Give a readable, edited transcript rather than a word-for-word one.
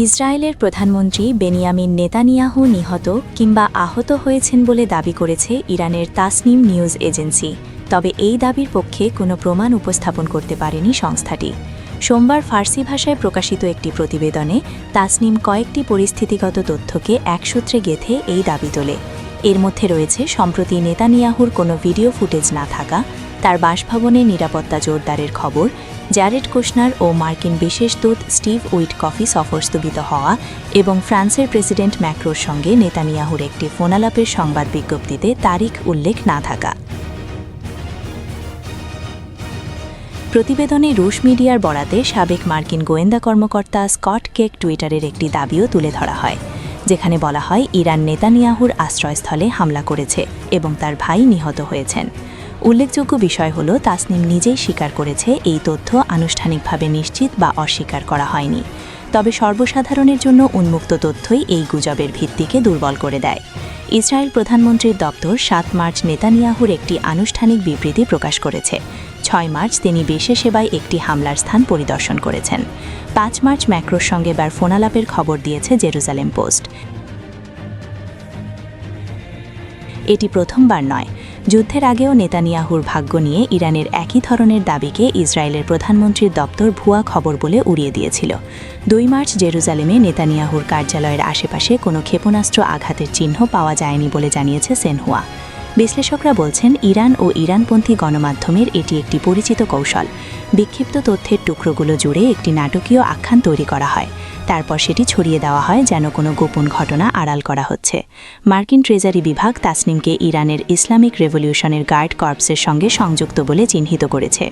ইসরায়েলের প্রধানমন্ত্রী Benjamin Netanyahu নিহত কিংবা আহত হয়েছেন বলে দাবি করেছে ইরানের তাসনিম নিউজ এজেন্সি। তবে এই দাবির পক্ষে কোনো প্রমাণ উপস্থাপন করতে পারেনি সংস্থাটি। সোমবার ফার্সি ভাষায় প্রকাশিত একটি প্রতিবেদনে তাসনিম কয়েকটি পরিস্থিতিগত তথ্যকে এক সূত্রে গেঁথে এই দাবি তোলে। এর মধ্যে রয়েছে সম্প্রতি নেতানিয়াহুর কোনো ভিডিও ফুটেজ না থাকা, তার বাসভবনে নিরাপত্তা জোরদারের খবর, জ্যারেড কুশনার ও মার্কিন বিশেষ দূত স্টিভ উইটকফি সফর স্থগিত হওয়া এবং ফ্রান্সের প্রেসিডেন্ট ম্যাক্রোর সঙ্গে নেতানিয়াহুর একটি ফোনালাপের সংবাদ বিজ্ঞপ্তিতে তারিখ উল্লেখ না থাকা। প্রতিবেদনে রুশ মিডিয়ার বরাতে সাবেক মার্কিন গোয়েন্দা কর্মকর্তা স্কট কেক টুইটারের একটি দাবিও তুলে ধরা হয়, যেখানে বলা হয় ইরান নেতানিয়াহুর আশ্রয়স্থলে হামলা করেছে এবং তার ভাই নিহত হয়েছেন। উল্লেখযোগ্য বিষয় হল তাসনিম নিজেই স্বীকার করেছে এই তথ্য আনুষ্ঠানিকভাবে নিশ্চিত বা অস্বীকার করা হয়নি। তবে সর্বসাধারণের জন্য উন্মুক্ত তথ্যই এই গুজবের ভিত্তিকে দুর্বল করে দেয়। ইসরায়েল প্রধানমন্ত্রীর দপ্তর ৭ মার্চ নেতানিয়াহুর একটি আনুষ্ঠানিক বিবৃতি প্রকাশ করেছে। ৬ মার্চ তিনি বেশেশেবায় একটি হামলার স্থান পরিদর্শন করেছেন। ৫ মার্চ ম্যাক্রোর সঙ্গে ফোনালাপের খবর দিয়েছে জেরুজালেম পোস্ট। এটি প্রথমবার নয়। যুদ্ধের আগেও নেতানিয়াহুর ভাগ্য নিয়ে ইরানের একই ধরনের দাবিকে ইসরায়েলের প্রধানমন্ত্রীর দপ্তর ভুয়া খবর বলে উড়িয়ে দিয়েছিল। ২ মার্চ জেরুজালেমে নেতানিয়াহুর কার্যালয়ের আশেপাশে কোনো ক্ষেপণাস্ত্র আঘাতের চিহ্ন পাওয়া যায়নি বলে জানিয়েছে সেনহুয়া। বিশ্লেষকরা বলছেন ইরান ও ইরানপন্থী গণমাধ্যমের এটি একটি পরিচিত কৌশল। বিক্ষিপ্ত তথ্যের টুকরোগুলো জুড়ে একটি নাটকীয় আখ্যান তৈরি করা হয়, তারপর সেটি ছড়িয়ে দেওয়া হয় যেন কোনো গোপন ঘটনা আড়াল করা হচ্ছে। মার্কিন ট্রেজারি বিভাগ তাসনিমকে ইরানের ইসলামিক রেভলিউশনের গার্ড কর্পসের সঙ্গে সংযুক্ত বলে চিহ্নিত করেছে।